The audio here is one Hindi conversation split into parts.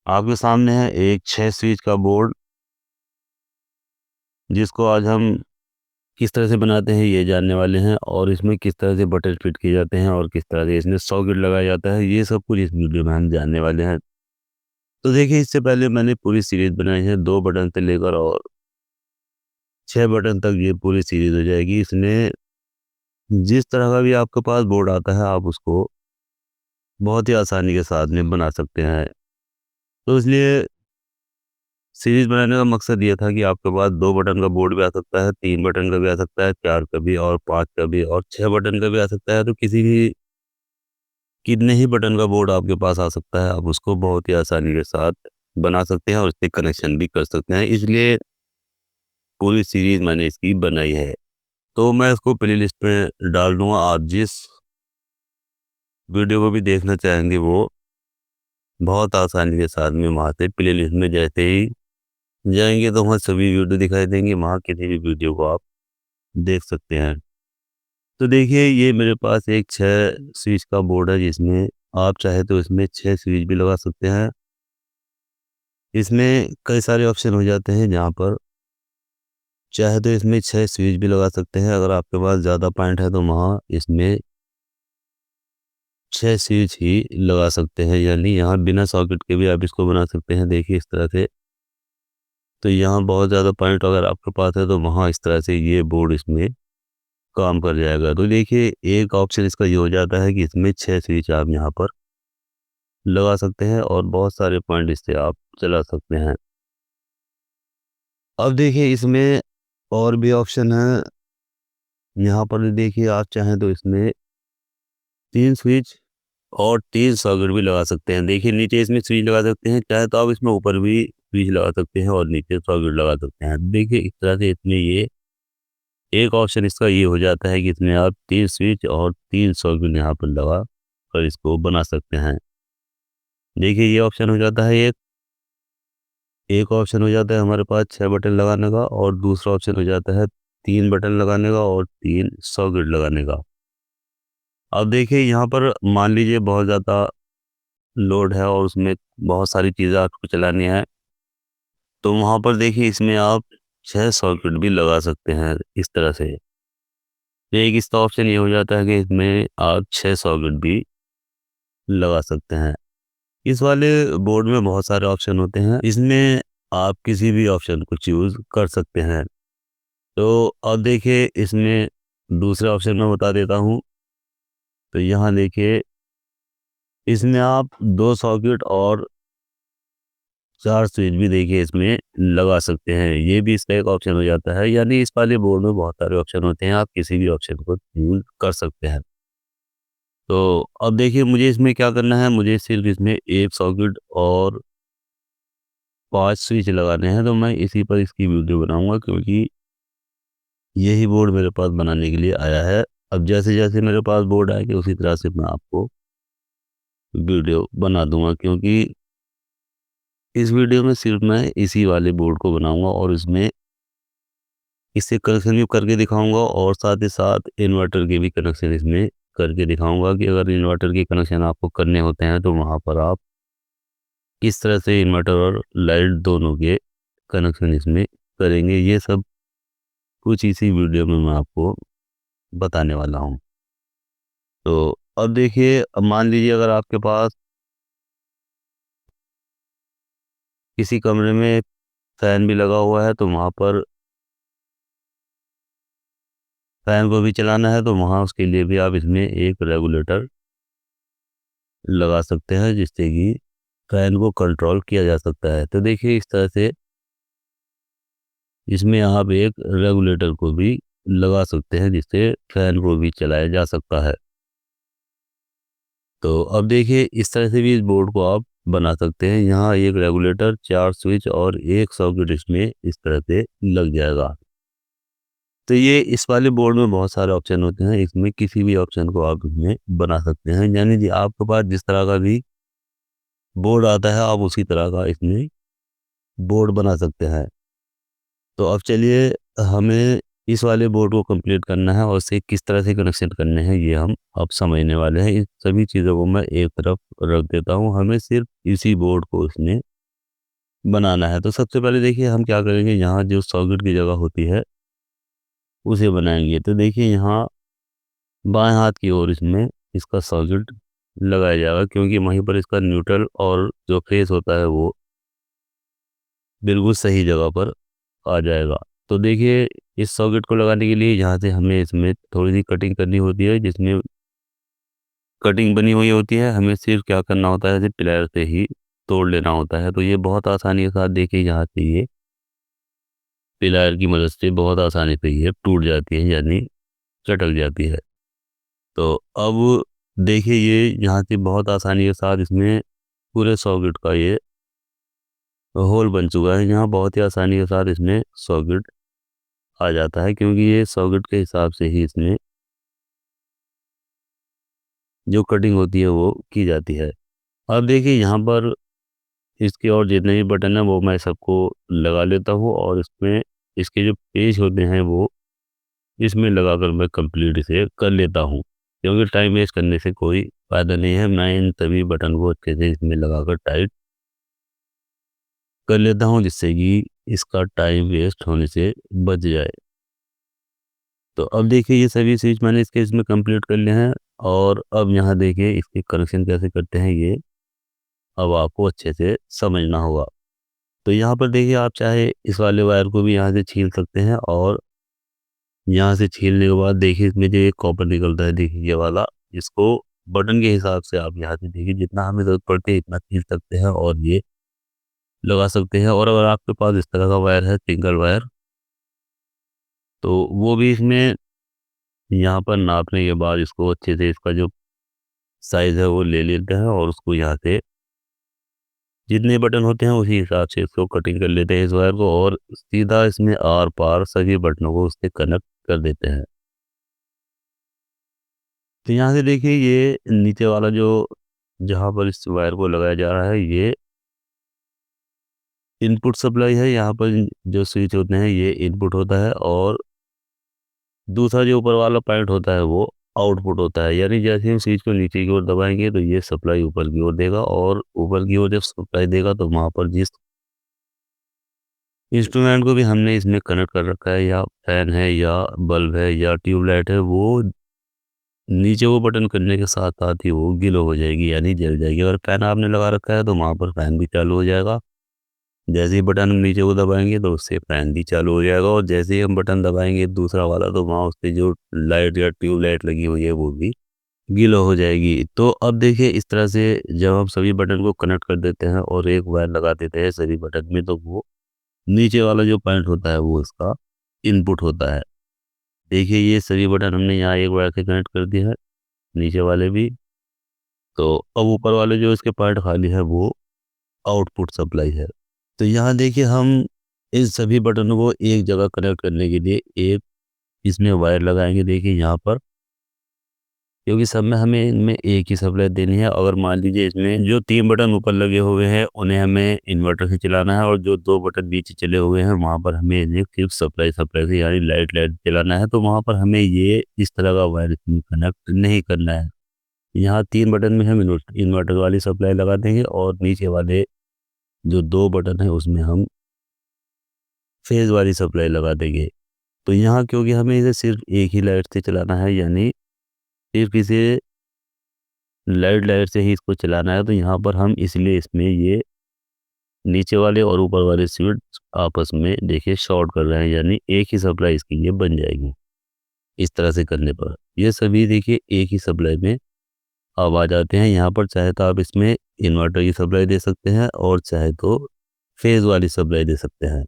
आपके सामने है एक 6 स्विच का बोर्ड, जिसको आज हम किस तरह से बनाते हैं ये जानने वाले हैं और इसमें किस तरह से बटन फिट किए जाते हैं और किस तरह से इसमें सॉकेट लगाया जाता है, ये सब कुछ इस वीडियो में हम जानने वाले हैं। तो देखिए, इससे पहले मैंने पूरी सीरीज़ बनाई है 2 बटन से लेकर और 6 बटन तक, ये पूरी सीरीज़ हो जाएगी। इसमें जिस तरह का भी आपके पास बोर्ड आता है, आप उसको बहुत ही आसानी के साथ में बना सकते हैं। तो इसलिए सीरीज़ बनाने का मकसद ये था कि आपके पास 2 बटन का बोर्ड भी आ सकता है, 3 बटन का भी आ सकता है, 4 का भी और 5 का भी और 6 बटन का भी आ सकता है। तो किसी भी कितने ही बटन का बोर्ड आपके पास आ सकता है, आप उसको बहुत ही आसानी के साथ बना सकते हैं और उससे कनेक्शन भी कर सकते हैं। इसलिए पूरी सीरीज़ मैंने इसकी बनाई है। तो मैं इसको प्लेलिस्ट में डाल दूँगा। आप जिस वीडियो को भी देखना चाहेंगे, वो बहुत आसानी के साथ में वहाँ से प्लेलिस्ट में जैसे ही जाएँगे तो वहाँ सभी वीडियो दिखाई देंगे, वहाँ किसी भी वीडियो को आप देख सकते हैं। तो देखिए, ये मेरे पास एक 6 स्विच का बोर्ड है, जिसमें आप चाहे तो इसमें 6 स्विच भी लगा सकते हैं। इसमें कई सारे ऑप्शन हो जाते हैं, जहाँ पर चाहे तो इसमें 6 स्विच भी लगा सकते हैं। अगर आपके पास ज़्यादा पॉइंट है तो वहाँ इसमें 6 स्विच ही लगा सकते हैं, यानी यहाँ बिना सॉकेट के भी आप इसको बना सकते हैं। देखिए इस तरह से। तो यहाँ बहुत ज़्यादा पॉइंट अगर आपके पास है तो वहाँ इस तरह से ये बोर्ड इसमें काम कर जाएगा। तो देखिए, एक ऑप्शन इसका ये हो जाता है कि इसमें 6 स्विच आप यहाँ पर लगा सकते हैं और बहुत सारे पॉइंट इससे आप चला सकते हैं। अब देखिए, इसमें और भी ऑप्शन है। यहाँ पर देखिए, आप चाहें तो इसमें 3 स्विच और 3 सॉकेट भी लगा सकते हैं। देखिए, नीचे इसमें स्विच लगा सकते हैं, चाहे तो आप इसमें ऊपर भी स्विच लगा सकते हैं और नीचे सॉकेट लगा सकते हैं। देखिए इस तरह से इसमें ये एक ऑप्शन इसका ये हो जाता है कि इसमें आप 3 स्विच और 3 सॉकेट यहाँ पर लगा कर इसको बना सकते हैं। देखिए, ये ऑप्शन हो जाता है एक। एक ऑप्शन हो जाता है हमारे पास 6 बटन लगाने का और दूसरा ऑप्शन हो जाता है 3 बटन लगाने का और 3 सॉकेट लगाने का। अब देखिए, यहाँ पर मान लीजिए बहुत ज़्यादा लोड है और उसमें बहुत सारी चीज़ें आपको चलानी है, तो वहाँ पर देखिए इसमें आप 6 सॉकेट भी लगा सकते हैं इस तरह से। तो एक इसका ऑप्शन ये हो जाता है कि इसमें आप 6 सॉकेट भी लगा सकते हैं। इस वाले बोर्ड में बहुत सारे ऑप्शन होते हैं, इसमें आप किसी भी ऑप्शन को चूज़ कर सकते हैं। तो अब देखिए, इसमें दूसरे ऑप्शन में बता देता हूँ। तो यहाँ देखिए, इसमें आप 2 सॉकेट और 4 स्विच भी देखिए इसमें लगा सकते हैं। ये भी इसका एक ऑप्शन हो जाता है, यानी इस वाले बोर्ड में बहुत सारे ऑप्शन होते हैं, आप किसी भी ऑप्शन को चूज़ कर सकते हैं। तो अब देखिए, मुझे इसमें क्या करना है, मुझे सिर्फ़ इसमें 1 सॉकेट और 5 स्विच लगाने हैं, तो मैं इसी पर इसकी वीडियो बनाऊँगा, क्योंकि यही बोर्ड मेरे पास बनाने के लिए आया है। अब जैसे-जैसे मेरे पास बोर्ड आएँगे उसी तरह से मैं आपको वीडियो बना दूँगा, क्योंकि इस वीडियो में सिर्फ़ मैं इसी वाले बोर्ड को बनाऊँगा और इसमें इससे कनेक्शन भी करके दिखाऊँगा और साथ ही साथ इन्वर्टर के भी कनेक्शन इसमें करके दिखाऊँगा कि अगर इन्वर्टर के कनेक्शन आपको करने होते हैं तो वहाँ पर आप किस तरह से इन्वर्टर और लाइट दोनों के कनेक्शन इसमें करेंगे। ये सब कुछ इसी वीडियो में मैं आपको बताने वाला हूँ। तो अब देखिए, अब मान लीजिए अगर आपके पास किसी कमरे में फ़ैन भी लगा हुआ है, तो वहाँ पर फ़ैन को भी चलाना है, तो वहाँ उसके लिए भी आप इसमें एक रेगुलेटर लगा सकते हैं, जिससे कि फ़ैन को कंट्रोल किया जा सकता है। तो देखिए, इस तरह से इसमें आप एक रेगुलेटर को भी लगा सकते हैं, जिससे फ़ैन को भी चलाया जा सकता है। तो अब देखिए, इस तरह से भी इस बोर्ड को आप बना सकते हैं। यहाँ एक रेगुलेटर, 4 स्विच और 1 सॉकेट इसमें इस तरह से लग जाएगा। तो ये इस वाले बोर्ड में बहुत सारे ऑप्शन होते हैं, इसमें किसी भी ऑप्शन को आप इसमें बना सकते हैं। यानी कि आपके पास जिस तरह का भी बोर्ड आता है, आप उसी तरह का इसमें बोर्ड बना सकते हैं। तो अब चलिए, हमें इस वाले बोर्ड को कंप्लीट करना है और इसे किस तरह से कनेक्शन करने हैं, ये हम अब समझने वाले हैं। इन सभी चीज़ों को मैं एक तरफ रख देता हूँ, हमें सिर्फ इसी बोर्ड को इसमें बनाना है। तो सबसे पहले देखिए हम क्या करेंगे, यहाँ जो सॉकेट की जगह होती है उसे बनाएंगे। तो देखिए यहाँ बाएं हाथ की ओर इसमें इसका सॉकेट लगाया जाएगा, क्योंकि वहीं पर इसका न्यूट्रल और जो फेस होता है वो बिल्कुल सही जगह पर आ जाएगा। तो देखिए इस सॉकेट को लगाने के लिए यहाँ से हमें इसमें थोड़ी सी कटिंग करनी होती है, जिसमें कटिंग बनी हुई होती है। हमें सिर्फ क्या करना होता है, सिर्फ प्लायर से ही तोड़ लेना होता है। तो ये बहुत आसानी के साथ देखिए यहाँ से ये प्लायर की मदद से बहुत आसानी से ये टूट जाती है, यानी चटक जाती है। तो अब देखिए ये यहाँ से बहुत आसानी के साथ इसमें पूरे सॉकेट का ये होल बन चुका है। यहाँ बहुत ही आसानी के साथ इसमें सॉकेट आ जाता है, क्योंकि ये सॉकेट के हिसाब से ही इसमें जो कटिंग होती है वो की जाती है। अब देखिए यहाँ पर इसके और जितने भी बटन हैं वो मैं सबको लगा लेता हूँ, और इसमें इसके जो पेज होते हैं वो इसमें लगाकर मैं कंप्लीट इसे कर लेता हूँ, क्योंकि टाइम वेस्ट करने से कोई फ़ायदा नहीं है। मैं इन सभी बटन को अच्छे से इसमें लगाकर टाइट कर लेता हूँ, जिससे कि इसका टाइम वेस्ट होने से बच जाए। तो अब देखिए ये सभी स्विच मैंने इसके इसमें कंप्लीट कर लिए हैं, और अब यहाँ देखिए इसके कनेक्शन कैसे करते हैं ये अब आपको अच्छे से समझना होगा। तो यहाँ पर देखिए आप चाहे इस वाले वायर को भी यहाँ से छील सकते हैं, और यहाँ से छीलने के बाद देखिए इसमें जो एक कॉपर निकलता है, देखिए ये वाला, इसको बटन के हिसाब से आप यहाँ से देखिए जितना हमें ज़रूरत पड़ती है इतना छील सकते हैं और ये लगा सकते हैं। और अगर आपके पास इस तरह का वायर है, सिंगल वायर, तो वो भी इसमें यहाँ पर नापने के बाद इसको अच्छे से इसका जो साइज़ है वो ले लेते हैं, और उसको यहाँ से जितने बटन होते हैं उसी हिसाब से इसको कटिंग कर लेते हैं इस वायर को, और सीधा इसमें आर पार सभी बटनों को उससे कनेक्ट कर देते हैं। तो यहाँ से देखिए ये नीचे वाला जो जहाँ पर इस वायर को लगाया जा रहा है ये इनपुट सप्लाई है। यहाँ पर जो स्विच होते हैं ये इनपुट होता है, और दूसरा जो ऊपर वाला पॉइंट होता है वो आउटपुट होता है। यानी जैसे हम स्विच को नीचे की ओर दबाएंगे तो ये सप्लाई ऊपर की ओर देगा, और ऊपर की ओर जब सप्लाई देगा तो वहाँ पर जिस इंस्ट्रूमेंट को भी हमने इसमें कनेक्ट कर रखा है, या फैन है या बल्ब है या ट्यूबलाइट है, वो नीचे वो बटन करने के साथ साथ ही वो गिलो हो जाएगी, यानी जल जाएगी। अगर फैन आपने लगा रखा है तो वहाँ पर फैन भी चालू हो जाएगा। जैसे ही बटन हम नीचे को दबाएंगे तो उससे फैन भी चालू हो जाएगा, और जैसे ही हम बटन दबाएंगे दूसरा वाला तो वहाँ उससे जो लाइट या ट्यूबलाइट लगी हुई है वो भी गीलो हो जाएगी। तो अब देखिए इस तरह से जब हम सभी बटन को कनेक्ट कर देते हैं और एक वायर लगा देते हैं सभी बटन में, तो वो नीचे वाला जो पॉइंट होता है वो इसका इनपुट होता है। देखिए ये सभी बटन हमने यहाँ एक वायर से कनेक्ट कर दिया है, नीचे वाले भी। तो अब ऊपर वाले जो इसके पॉइंट खाली है वो आउटपुट सप्लाई है। तो यहाँ देखिए हम इन सभी बटनों को एक जगह कनेक्ट करने के लिए एक इसमें वायर लगाएंगे। देखिए यहाँ पर, क्योंकि सब में हमें इनमें एक ही सप्लाई देनी है। अगर मान लीजिए इसमें जो 3 बटन ऊपर लगे हुए हैं उन्हें हमें इन्वर्टर से चलाना है, और जो 2 बटन नीचे चले हुए हैं वहाँ पर हमें इन्हें सिर्फ सप्लाई सप्लाई से यानी लाइट लाइट चलाना है। तो वहाँ पर हमें ये इस तरह का वायर इसमें कनेक्ट नहीं करना है। यहाँ 3 बटन में हम इन्वर्टर वाली सप्लाई लगा देंगे, और नीचे वाले जो 2 बटन है उसमें हम फेज़ वाली सप्लाई लगा देंगे। तो यहाँ क्योंकि हमें इसे सिर्फ एक ही लाइट से चलाना है, यानी सिर्फ इसे लाइट लाइट से ही इसको चलाना है, तो यहाँ पर हम इसलिए इसमें ये नीचे वाले और ऊपर वाले स्विच आपस में देखिए शॉर्ट कर रहे हैं, यानी एक ही सप्लाई इसकी ये बन जाएगी। इस तरह से करने पर ये सभी देखिए एक ही सप्लाई में अब आ जाते हैं। यहाँ पर चाहे तो आप इसमें इन्वर्टर की सप्लाई दे सकते हैं, और चाहे तो फेज़ वाली सप्लाई दे सकते हैं।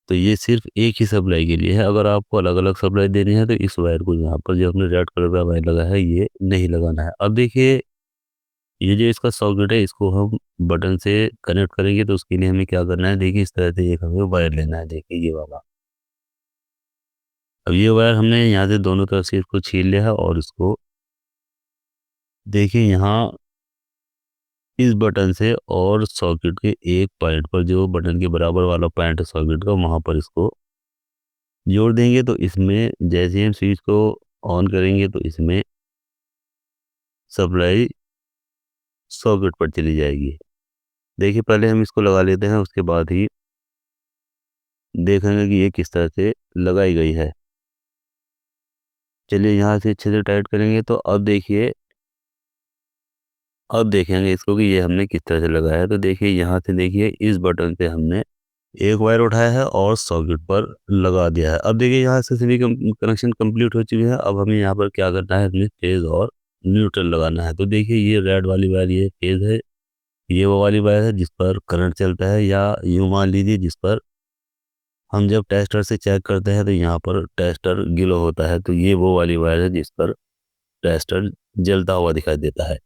तो ये सिर्फ एक ही सप्लाई के लिए है। अगर आपको अलग-अलग सप्लाई देनी है तो इस वायर को यहाँ पर जो हमने रेड कलर का वायर लगा है ये नहीं लगाना है। अब देखिए ये जो इसका सॉकेट है इसको हम बटन से कनेक्ट करेंगे, तो उसके लिए हमें क्या करना है, देखिए इस तरह से एक हमें वायर लेना है, देखिए ये वाला। अब ये वायर हमने यहाँ से दोनों तरफ से इसको छील लिया है, और इसको देखिए यहाँ इस बटन से और सॉकेट के एक पॉइंट पर जो बटन के बराबर वाला पॉइंट है सॉकेट का, वहाँ पर इसको जोड़ देंगे। तो इसमें जैसे ही हम स्विच को ऑन करेंगे तो इसमें सप्लाई सॉकेट पर चली जाएगी। देखिए पहले हम इसको लगा लेते हैं, उसके बाद ही देखेंगे कि ये किस तरह से लगाई गई है। चलिए यहाँ से अच्छे से टाइट करेंगे तो अब देखेंगे इसको कि ये हमने किस तरह से लगाया है। तो देखिए यहाँ से देखिए इस बटन से हमने एक वायर उठाया है और सॉकेट पर लगा दिया है। अब देखिए यहाँ से सभी कनेक्शन कंप्लीट हो चुके हैं। अब हमें यहाँ पर क्या करना है, अपने फेज और न्यूट्रल लगाना है। तो देखिए ये रेड वाली वायर ये फेज है, ये वो वाली वायर है जिस पर करंट चलता है, या यूँ मान लीजिए जिस पर हम जब टेस्टर से चेक करते हैं तो यहाँ पर टेस्टर गिलो होता है। तो ये वो वाली वायर है जिस पर टेस्टर जलता हुआ दिखाई देता है।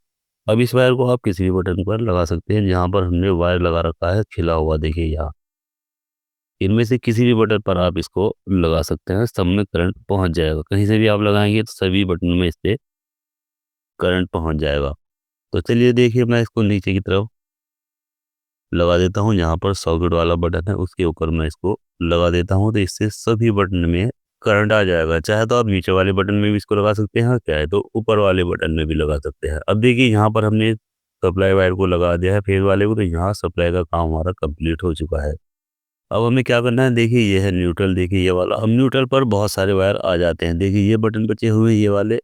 अब इस वायर को आप किसी भी बटन पर लगा सकते हैं जहाँ पर हमने वायर लगा रखा है खिला हुआ, देखिए यहाँ। इनमें से किसी भी बटन पर आप इसको लगा सकते हैं, सब में करंट पहुँच जाएगा। कहीं से भी आप लगाएंगे तो सभी बटन में इससे करंट पहुँच जाएगा। तो चलिए देखिए मैं इसको नीचे की तरफ लगा देता हूँ, जहाँ पर सॉकेट वाला बटन है उसके ऊपर मैं इसको लगा देता हूँ। तो इससे सभी बटन में करंट आ जाएगा। चाहे तो आप नीचे वाले बटन में भी इसको लगा सकते हैं, चाहे तो ऊपर वाले बटन में भी लगा सकते हैं। अब देखिए यहाँ पर हमने सप्लाई वायर को लगा दिया है फेज वाले को, तो यहाँ सप्लाई का काम हमारा कंप्लीट हो चुका है। अब हमें क्या करना है, देखिए ये है न्यूट्रल, देखिए ये वाला। अब न्यूट्रल पर बहुत सारे वायर आ जाते हैं। देखिए ये बटन बचे हुए ये वाले,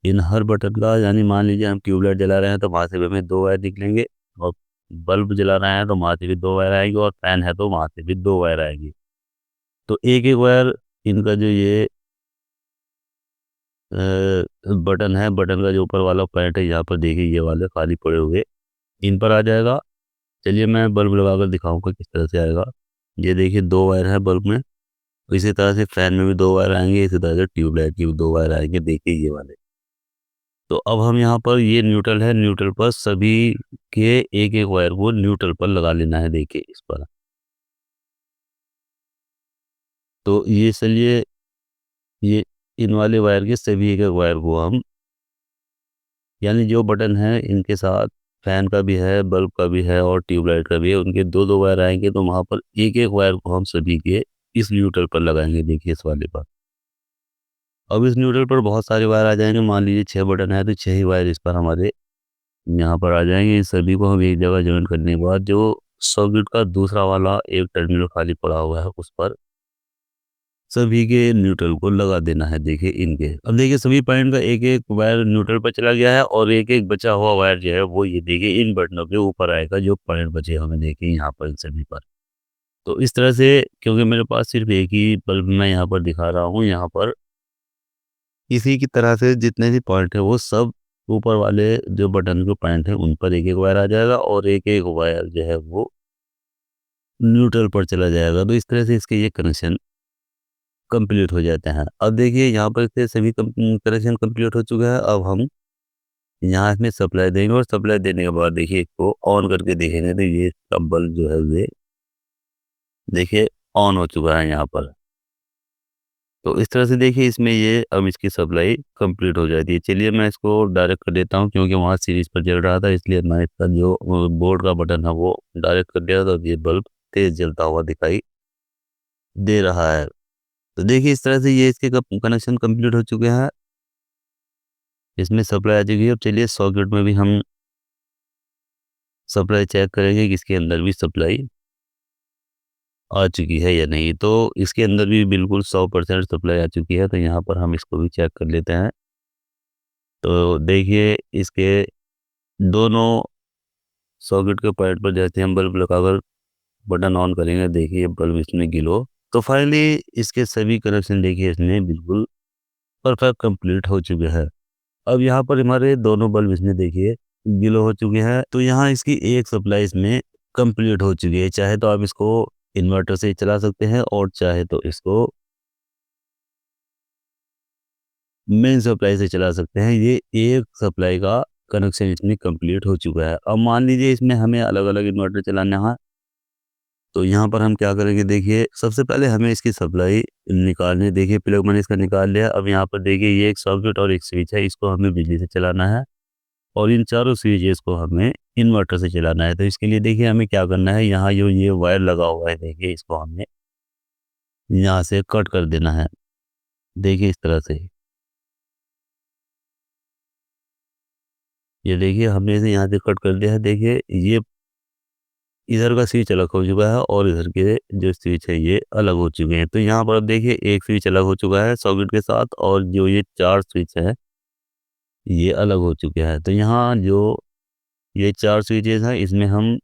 इन हर बटन का, यानी मान लीजिए हम ट्यूबलाइट जला रहे हैं तो वहाँ से भी हमें 2 वायर निकलेंगे, और बल्ब जला रहे हैं तो वहाँ से भी 2 वायर आएंगे, और फैन है तो वहाँ से भी 2 वायर आएंगी। तो एक-एक वायर इनका जो ये बटन है, बटन का जो ऊपर वाला पैड है, यहाँ पर देखिए ये वाले खाली पड़े हुए इन पर आ जाएगा। चलिए मैं बल्ब लगाकर दिखाऊँगा किस तरह से आएगा। ये देखिए 2 वायर है बल्ब में, इसी तरह से फैन में भी 2 वायर आएँगे, इसी तरह से ट्यूबलाइट की भी 2 वायर आएँगे, देखिए ये वाले। तो अब हम यहाँ पर ये न्यूट्रल है, न्यूट्रल पर सभी के एक-एक वायर को न्यूट्रल पर लगा लेना है, देखिए इस पर। तो ये चलिए ये इन वाले वायर के सभी एक-एक वायर को हम, यानी जो बटन है इनके साथ फैन का भी है, बल्ब का भी है और ट्यूबलाइट का भी है, उनके 2-2 वायर आएँगे, तो वहाँ पर एक-एक वायर को हम सभी के इस न्यूट्रल पर लगाएँगे, देखिए इस वाले पर। अब इस न्यूट्रल पर बहुत सारे वायर आ जाएँगे, मान लीजिए 6 बटन है तो 6 ही वायर इस पर हमारे यहाँ पर आ जाएँगे। इन सभी को हम एक जगह जॉइन करने के बाद जो सॉकेट का दूसरा वाला एक टर्मिनल खाली पड़ा हुआ है उस पर सभी के न्यूट्रल को लगा देना है, देखिए इनके। अब देखिए सभी पॉइंट का एक-एक वायर न्यूट्रल पर चला गया है, और एक-एक बचा हुआ वायर जो है वो ये देखिए इन बटनों के ऊपर आएगा, जो पॉइंट बचे हमें देखिए यहाँ पर इन सभी पर। तो इस तरह से, क्योंकि मेरे पास सिर्फ एक ही बल्ब मैं यहाँ पर दिखा रहा हूँ, यहाँ पर इसी की तरह से जितने भी पॉइंट है वो सब ऊपर वाले जो बटन के पॉइंट है उन पर एक-एक वायर आ जाएगा, और एक-एक वायर जो है वो न्यूट्रल पर चला जाएगा। तो इस तरह से इसके ये कनेक्शन कंप्लीट हो जाते हैं। अब देखिए यहाँ पर से सभी कनेक्शन कंप्लीट हो चुका है। अब हम यहाँ इसमें सप्लाई देंगे, और सप्लाई देने के बाद देखिए इसको ऑन करके देखेंगे तो ये इसका बल्ब जो है ये देखिए ऑन हो चुका है यहाँ पर। तो इस तरह से देखिए इसमें ये अब इसकी सप्लाई कंप्लीट हो जाती है। चलिए मैं इसको डायरेक्ट कर देता हूँ, क्योंकि वहाँ सीरीज पर जल रहा था, इसलिए मैं इसका जो बोर्ड का बटन है वो डायरेक्ट कर दिया, तो ये बल्ब तेज जलता हुआ दिखाई दे रहा है। तो देखिए इस तरह से ये इसके कनेक्शन कंप्लीट हो चुके हैं। इसमें सप्लाई आ चुकी है। अब चलिए सॉकेट में भी हम सप्लाई चेक करेंगे कि इसके अंदर भी सप्लाई आ चुकी है या नहीं। तो इसके अंदर भी बिल्कुल 100% सप्लाई आ चुकी है। तो यहाँ पर हम इसको भी चेक कर लेते हैं। तो देखिए इसके दोनों सॉकेट के पॉइंट पर जैसे हम बल्ब लगाकर बटन ऑन करेंगे, देखिए बल्ब इसमें ग्लो। तो फाइनली इसके सभी कनेक्शन देखिए इसमें बिल्कुल परफेक्ट कंप्लीट हो चुके हैं। अब यहाँ पर हमारे दोनों बल्ब इसमें देखिए गीले हो चुके हैं। तो यहाँ इसकी एक सप्लाई इसमें कंप्लीट हो चुकी है। चाहे तो आप इसको इन्वर्टर से चला सकते हैं, और चाहे तो इसको मेन सप्लाई से चला सकते हैं। ये एक सप्लाई का कनेक्शन इसमें कंप्लीट हो चुका है। अब मान लीजिए इसमें हमें अलग-अलग इन्वर्टर चलाना है, तो यहाँ पर हम क्या करेंगे, देखिए सबसे पहले हमें इसकी सप्लाई निकालनी है। देखिए प्लग मैंने इसका निकाल लिया। अब यहाँ पर देखिए ये एक सॉकेट और एक स्विच है, इसको हमें बिजली से चलाना है, और इन चारों स्विचेस को हमें इन्वर्टर से चलाना है। तो इसके लिए देखिए हमें क्या करना है, यहाँ जो ये वायर लगा हुआ है देखिए इसको हमें यहाँ से कट कर देना है, देखिए इस तरह से। ये देखिए हमने इसे यहाँ से कट कर दिया है। देखिए ये इधर का स्विच अलग हो चुका है और इधर के जो स्विच है ये अलग हो चुके हैं। तो यहाँ पर आप देखिए एक स्विच अलग हो चुका है सॉकेट के साथ और जो ये 4 स्विच है ये अलग हो चुके हैं। तो यहाँ जो ये 4 स्विचेस हैं इसमें हम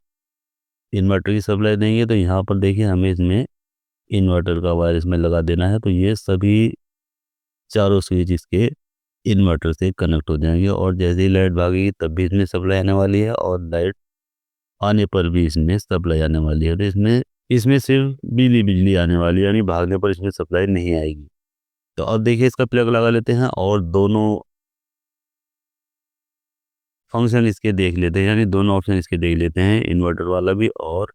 इन्वर्टर की सप्लाई देंगे तो यहाँ पर देखिए हमें इसमें इन्वर्टर का वायर इसमें लगा देना है। तो ये सभी चारों स्विच इसके इन्वर्टर से कनेक्ट हो जाएंगे और जैसे ही लाइट भागेगी तब भी इसमें सप्लाई आने वाली है और लाइट आने पर भी इसमें सप्लाई आने वाली है। तो इसमें इसमें सिर्फ बिजली आने वाली है, यानी भागने पर इसमें सप्लाई नहीं आएगी। तो अब देखिए इसका प्लग लगा लेते हैं और दोनों फंक्शन इसके देख लेते हैं, यानी दोनों ऑप्शन इसके देख लेते हैं, इन्वर्टर वाला भी और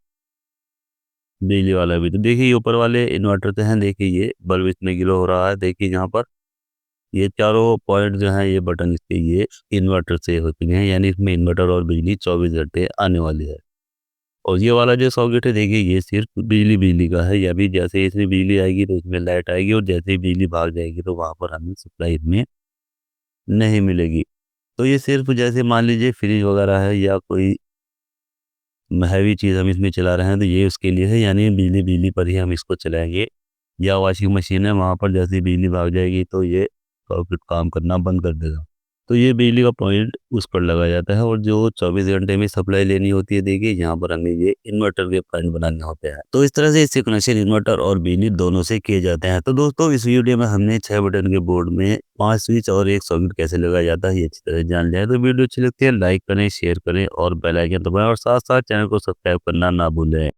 बिजली वाला भी। तो देखिए ये ऊपर वाले इन्वर्टर से हैं, देखिए ये बल्ब इसमें ग्लो हो रहा है। देखिए यहाँ पर ये चारों पॉइंट जो है ये बटन इसके ये इन्वर्टर से हो चुके हैं, यानी इसमें इन्वर्टर और बिजली 24 घंटे आने वाली है। और ये वाला जो सॉकेट है देखिए ये सिर्फ बिजली का है, या भी जैसे ही इसमें बिजली आएगी तो इसमें लाइट आएगी और जैसे ही बिजली भाग जाएगी तो वहाँ पर हमें सप्लाई इसमें नहीं मिलेगी। तो ये सिर्फ जैसे मान लीजिए फ्रिज वगैरह है या कोई हैवी चीज़ हम इसमें चला रहे हैं तो ये उसके लिए है, यानी बिजली पर ही हम इसको चलाएंगे। या वॉशिंग मशीन है वहाँ पर जैसे ही बिजली भाग जाएगी तो ये सॉकेट काम करना बंद कर देगा। तो ये बिजली का पॉइंट उस पर लगाया जाता है और जो 24 घंटे में सप्लाई लेनी होती है देखिए यहाँ पर हमें ये इन्वर्टर के पॉइंट बनाने होते हैं। तो इस तरह से इससे कनेक्शन इन्वर्टर और बिजली दोनों से किए जाते हैं। तो दोस्तों इस वीडियो में हमने 6 बटन के बोर्ड में 5 स्विच और 1 सॉकेट कैसे लगाया जाता है ये अच्छी तरह जान लिया है। तो वीडियो अच्छी लगती है लाइक करें, शेयर करें और बेल आइकन दबाएं और साथ साथ चैनल को सब्सक्राइब करना ना भूलें।